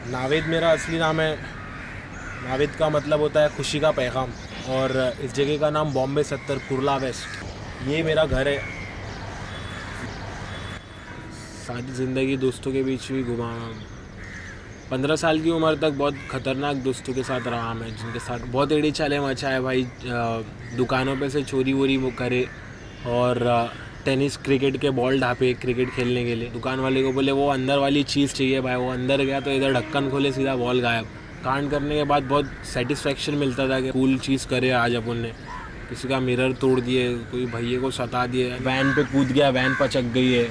नावेद मेरा असली नाम है। नावेद का मतलब होता है खुशी का पैगाम, और इस जगह का नाम बॉम्बे 70 कुर्ला वेस्ट। ये मेरा घर है। सारी ज़िंदगी दोस्तों के बीच भी घुमा। 15 साल की उम्र तक बहुत ख़तरनाक दोस्तों के साथ रहा मैं, जिनके साथ बहुत एड़ी चाले मचाए भाई। दुकानों पे से चोरी वोरी करे, और टेनिस क्रिकेट के बॉल ढापे क्रिकेट खेलने के लिए। दुकान वाले को बोले वो अंदर वाली चीज़ चाहिए भाई, वो अंदर गया तो इधर ढक्कन खोले सीधा बॉल गायब। कांड करने के बाद बहुत सेटिस्फेक्शन मिलता था कि कूल चीज़ करे आज अपन ने। किसी का मिरर तोड़ दिए, कोई भैया को सता दिए, वैन पे कूद गया, वैन पचक गई है।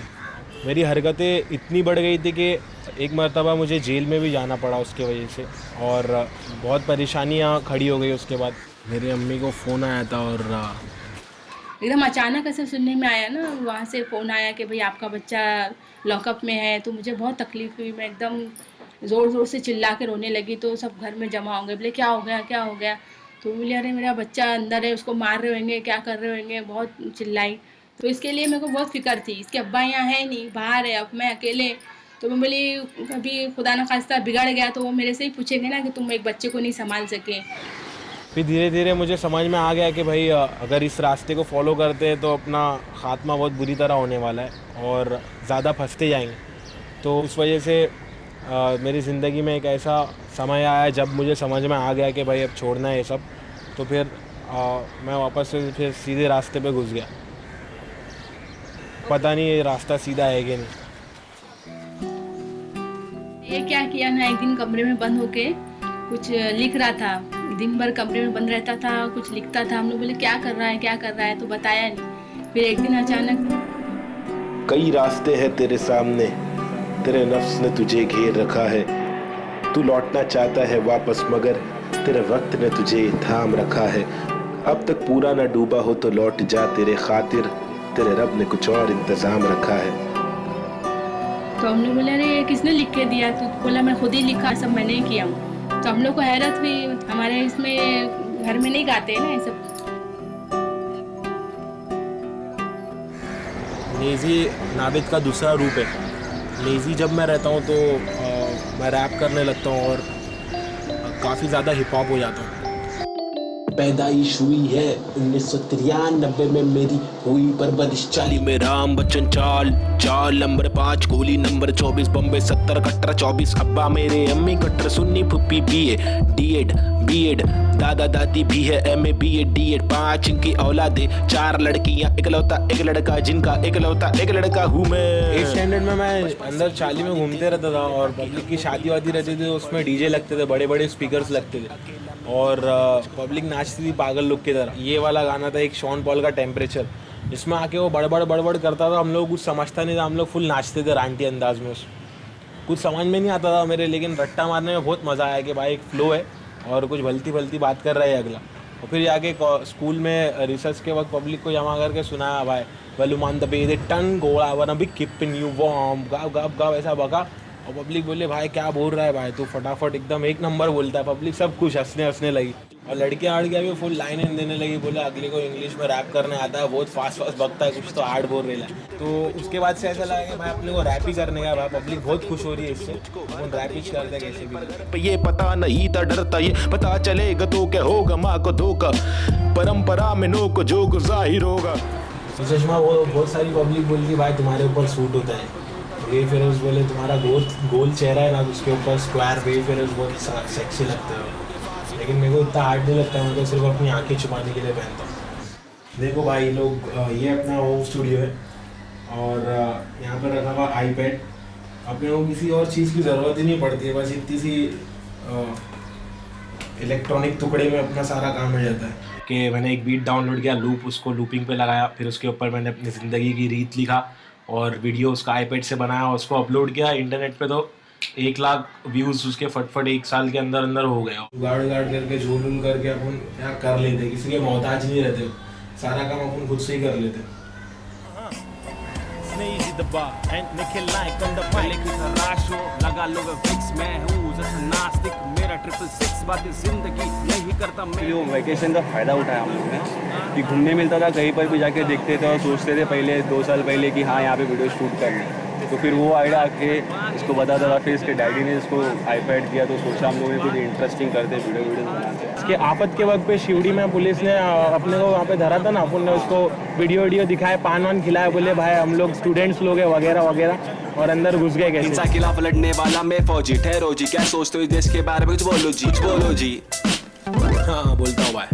मेरी हरकतें इतनी बढ़ गई थी कि एक मरतबा मुझे जेल में भी जाना पड़ा उसके वजह से, और बहुत परेशानियाँ खड़ी हो गई। उसके बाद मेरी अम्मी को फ़ोन आया था, और एकदम अचानक ऐसे सुनने में आया ना, वहाँ से फ़ोन आया कि भाई आपका बच्चा लॉकअप में है। तो मुझे बहुत तकलीफ़ हुई, मैं एकदम ज़ोर ज़ोर से चिल्ला के रोने लगी। तो सब घर में जमा हो गए, बोले क्या हो गया क्या हो गया। तो बोले अरे मेरा बच्चा अंदर है, उसको मार रहे होंगे, क्या कर रहे होंगे, बहुत चिल्लाई। तो इसके लिए मेरे को बहुत फ़िक्र थी। इसके अब्बा यहाँ है नहीं, बाहर है, अब मैं अकेले। तो मैं बोली कभी खुदा न खास्ता बिगड़ गया तो वो मेरे से ही पूछेंगे ना कि तुम एक बच्चे को नहीं संभाल सके। फिर धीरे धीरे मुझे समझ में आ गया कि भाई अगर इस रास्ते को फॉलो करते हैं तो अपना खात्मा बहुत बुरी तरह होने वाला है और ज़्यादा फंसते जाएंगे। तो उस वजह से मेरी ज़िंदगी में एक ऐसा समय आया जब मुझे समझ में आ गया कि भाई अब छोड़ना है ये सब। तो फिर मैं वापस से फिर सीधे रास्ते पे घुस गया। पता नहीं ये रास्ता सीधा है कि नहीं। ये क्या किया ना, एक दिन कमरे में बंद होके कुछ लिख रहा था। दिन भर कमरे में बंद रहता था, कुछ लिखता था। हम लोग बोले क्या कर रहा है क्या कर रहा है, तो बताया नहीं। फिर एक दिन अचानक कई रास्ते हैं तेरे सामने, तेरे नफ्स ने तुझे घेर रखा है। तू लौटना चाहता है वापस मगर तेरे वक्त ने तुझे थाम रखा है। अब तक पूरा न डूबा हो तो लौट जा, तेरे खातिर तेरे रब ने कुछ और इंतजाम रखा है। तो हम लोग बोले अरे ये किसने लिख के दिया। तो बोला मैं खुद ही लिखा, सब मैंने ही किया हूँ। तो हम लोग को हैरत हुई, हमारे इसमें घर में नहीं गाते हैं ना ये सब। नेज़ी नावेद का दूसरा रूप है। नेज़ी जब मैं रहता हूँ तो मैं रैप करने लगता हूँ और काफ़ी ज़्यादा हिप हॉप हो जाता हूँ। पैदाइश हुई है 1993 में मेरी, हुई परवरिश 40 में राम बच्चन चाल चाल। नंबर 5 गोली नंबर 24 बम्बे 70 कट्टर 24। अब्बा मेरे अम्मी कट्टर सुन्नी फुप्पी बीए डीएड बीएड, दादा दादी भी है एमए बीएड डीएड। 5 इनकी औलादे, 4 लड़कियां इकलौता एक लड़का, जिनका इकलौता एक लड़का हूँ मैं। 8th स्टैंडर्ड में मैं अंदर चाली में घूमते रहता था और पब्लिक की शादी वादी रहती थी, उसमें डीजे लगते थे, बड़े बड़े स्पीकर्स लगते थे और पब्लिक नाचती थी पागल लोग की तरह। ये वाला गाना था एक शॉन पॉल का टेम्परेचर, जिसमें आके वो बड़बड़ करता था। हम लोग कुछ समझता नहीं था, हम लोग फुल नाचते थे रांटी अंदाज में। कुछ समझ में नहीं आता था मेरे, लेकिन रट्टा मारने में बहुत मज़ा आया कि भाई एक फ्लो है और कुछ भलती बात कर रहा है अगला। और फिर जाके स्कूल में रिसर्च के वक्त पब्लिक को जमा करके सुनाया भाई वेलुमान द बे टन गोला वन बी किप इन यू वॉर्म गाव ऐसा बका। और पब्लिक बोले भाई क्या बोल रहा है भाई, तो फटाफट एकदम एक नंबर बोलता है। पब्लिक सब कुछ हंसने लगी और लड़कियाँ भी फुल लाइनें देने लगी। बोले अगले को इंग्लिश में रैप करने आता है, बहुत फास्ट बकता है, कुछ तो हार्ड बोल रहा है। तो उसके बाद से ऐसा लगा कि भाई अपने को रैप ही करने का भाई, पब्लिक बहुत खुश हो रही है इससे, अपन रैप ही करते कैसे भी। ये पता नहीं था डरता, ये पता चलेगा तो क्या होगा, माँ को धोखा परंपरा में नो को जो जाहिर होगा। तो चश्मा वो बहुत सारी पब्लिक बोलती भाई तुम्हारे ऊपर सूट होता है। वे फेरोज बोले तुम्हारा गोल चेहरा है ना, उसके ऊपर स्क्वायर वे फेरोज बहुत सेक्सी लगते हो। लेकिन मेरे को इतना हार्ड नहीं लगता, मैं तो सिर्फ अपनी आंखें छुपाने के लिए पहनता हूँ। देखो भाई लोग, ये अपना होम स्टूडियो है और यहाँ पर रखा हुआ आईपैड। अपने को किसी और चीज़ की ज़रूरत ही नहीं पड़ती है, बस इतनी सी इलेक्ट्रॉनिक टुकड़े में अपना सारा काम हो जाता है। कि मैंने एक बीट डाउनलोड किया, उसको लूपिंग पे लगाया, फिर उसके ऊपर मैंने अपनी ज़िंदगी की रीत लिखा और वीडियो उसका आईपैड से बनाया, उसको अपलोड किया इंटरनेट पे। तो 1 लाख व्यूज़ उसके फटफट 1 साल के अंदर हो गया। गाड़ करके झूल करके अपन क्या कर लेते, किसी के मोहताज नहीं रहते, सारा काम अपन खुद से ही कर लेते। वैकेशन का फ़ायदा उठाया हम लोग ने कि घूमने मिलता था, कहीं पर भी जाके देखते थे और सोचते थे पहले 2 साल पहले कि हाँ यहाँ पे वीडियो शूट करनी है। तो फिर वो आइडिया आके इसको बताता था, फिर इसके डैडी ने इसको आईपैड दिया तो सोचा हम लोग कुछ इंटरेस्टिंग करते, वीडियो बनाते। इसके आफत के वक्त पे शिवड़ी में पुलिस ने अपने को वहाँ पे धरा था ना, अपन ने उसको वीडियो दिखाए, पान वान खिलाया, बोले भाई हम लोग स्टूडेंट्स लोग हैं वगैरह वगैरह, और अंदर घुस गए कैसे। हिंसा खिलाफ लड़ने वाला मैं फौजी, ठहरो जी, क्या सोचते हो इस देश के बारे में, कुछ बोलो जी, कुछ बोलो जी। हाँ बोलता हूँ भाई,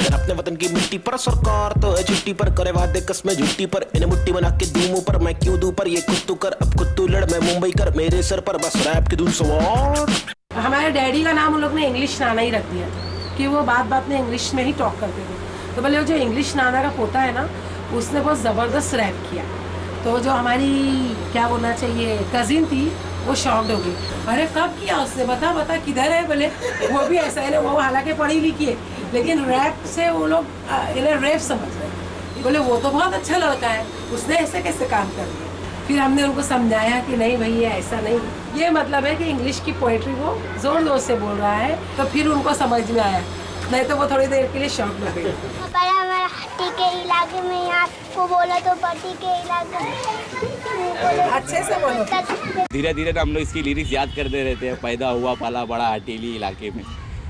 अपने वतन की मिट्टी पर सरकार तो है छुट्टी पर, करे वादे कसमें झुट्टी पर, इन्हें मुट्ठी बना के दूं मुंह पर, मैं क्यों दूं पर, ये खुद तू कर, अब खुद तू लड़, मैं मुंबई कर, मेरे सर पर बस रैप की धुन सवार। हमारे डैडी का नाम उन लोग ने इंग्लिश नाना ही रख दिया था कि वो बात बात में इंग्लिश में ही टॉक करते थे। तो बोले वो जो इंग्लिश नाना का पोता है ना, उसने बहुत ज़बरदस्त रैप किया। तो जो हमारी क्या बोलना चाहिए कजिन थी, वो शॉक्ड हो गई, अरे कब किया उसने, बता बता किधर है। बोले वो भी ऐसा है ना, वो हालांकि पढ़ी लिखी है लेकिन रैप से वो लोग इन्हें रैप समझ रहे। बोले वो तो बहुत अच्छा लड़का है, उसने ऐसे कैसे काम कर दिया। फिर हमने उनको समझाया कि नहीं भैया ऐसा नहीं, ये मतलब है कि इंग्लिश की पोइट्री वो जोर जोर से बोल रहा है। तो फिर उनको समझ में आया, नहीं तो वो थोड़ी देर के लिए शॉक में गए। हट्टी के इलाके में आपको बोला तो पट्टी के इलाके में अच्छे से बोलो। धीरे धीरे हम लोग इसकी लिरिक्स याद करते रहते हैं, पैदा हुआ पाला बड़ा हटीली इलाके में।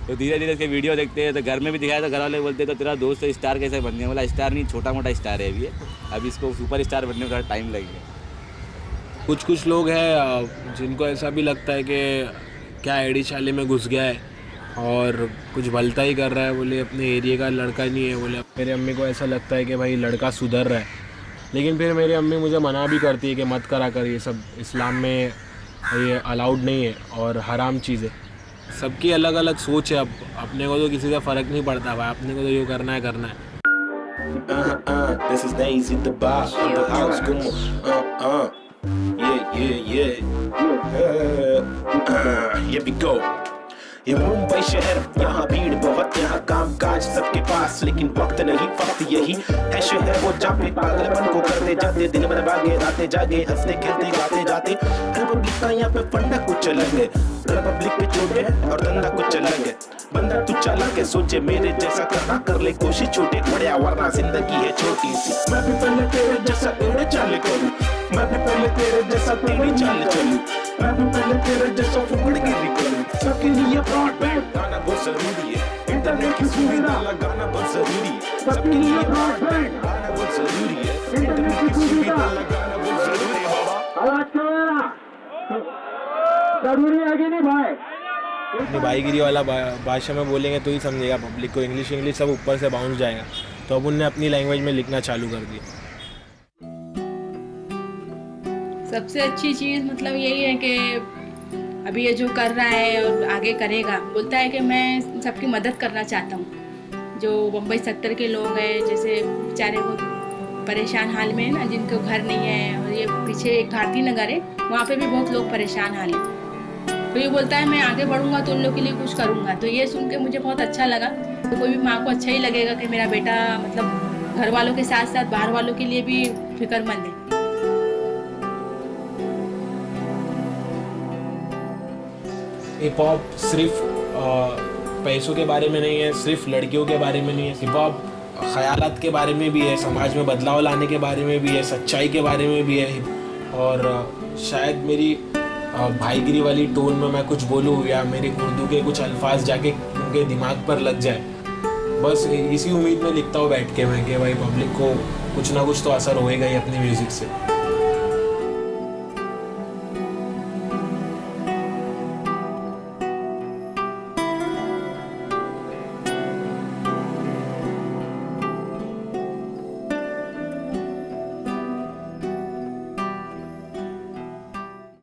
तो धीरे धीरे इसके वीडियो देखते हैं, तो घर में भी दिखाया तो घर वाले बोलते हैं तो तेरा दोस्त तो स्टार कैसे बन गया। बोला स्टार नहीं, छोटा मोटा स्टार है अभी इसको सुपर स्टार बनने में थोड़ा टाइम लगेगा। कुछ लोग हैं जिनको ऐसा भी लगता है कि क्या एडी चाली में घुस गया है और कुछ भलता ही कर रहा है, बोले अपने एरिया का लड़का नहीं है। बोले मेरे अम्मी को ऐसा लगता है कि भाई लड़का सुधर रहा है, लेकिन फिर मेरी अम्मी मुझे मना भी करती है कि मत करा कर, ये सब इस्लाम में ये अलाउड नहीं है और हराम चीज़ है। सबकी अलग अलग सोच है, अब अपने को तो किसी से फ़र्क नहीं पड़ता भाई, अपने को तो जो करना है करना है। This is Daisy the boss in the house, come on, yeah, here we go। ये मुंबई शहर, यहाँ भीड़ बहुत, यहाँ काम काज सबके पास, लेकिन वक्त नहीं, वक्त यही है शहर वो जहाँ पे पागलपन को करते जाते, दिन भर भागे राते जागे, हंसते खेलते गाते जाते। रिपब्लिक का यहाँ पे फंडा कुछ अलग है, रिपब्लिक पे छोटे और धंधा कुछ अलग है। बंदा तू चालाक है, सोचे मेरे जैसा करना, कर ले कोशिश, छोटे बढ़िया वरना जिंदगी है छोटी सी। मैं भी पहले तेरे जैसा एड़े चाले करूँ, मैं भी पहले तेरे जैसा तेरी चाल चलूं, मैं भी पहले तेरे जैसा फुकड़गिरी करूं। सबके लिए ब्रॉडबैंड गाना बहुत जरूरी है, इंटरनेट की सुविधा लगाना बहुत जरूरी है। सबके लिए ब्रॉडबैंड गाना बहुत जरूरी है, इंटरनेट की सुविधा लगाना बहुत जरूरी है। बाबा जरूरी है कि नहीं भाई? अपनी भाईगिरी वाला भाषा में बोलेंगे तो ही समझेगा पब्लिक को, इंग्लिश सब ऊपर से बाउंस जाएगा। तो अब उनने अपनी लैंग्वेज में लिखना चालू कर दिया। सबसे अच्छी चीज़ मतलब यही है कि अभी ये जो कर रहा है और आगे करेगा, बोलता है कि मैं सबकी मदद करना चाहता हूँ। जो मुंबई सेक्टर के लोग हैं, जैसे बेचारे वो परेशान हाल में है ना, जिनको घर नहीं है, और ये पीछे एक भारती नगर है, वहाँ पे भी बहुत लोग परेशान हाल है। तो ये बोलता है मैं आगे बढ़ूंगा तो उन लोग के लिए कुछ करूँगा। तो ये सुन के मुझे बहुत अच्छा लगा। तो कोई भी माँ को अच्छा ही लगेगा कि मेरा बेटा मतलब घर वालों के साथ साथ बाहर वालों के लिए भी फिक्रमंद है। हिप हॉप सिर्फ पैसों के बारे में नहीं है, सिर्फ लड़कियों के बारे में नहीं है। हिप हॉप ख्यालात के बारे में भी है, समाज में बदलाव लाने के बारे में भी है, सच्चाई के बारे में भी है। और शायद मेरी भाईगिरी वाली टोन में मैं कुछ बोलूँ या मेरे उर्दू के कुछ अल्फाज जाके उनके दिमाग पर लग जाए, बस इसी उम्मीद में लिखता हूँ बैठ के मैं कि भाई पब्लिक को कुछ ना कुछ तो असर होएगा ही अपने म्यूज़िक से।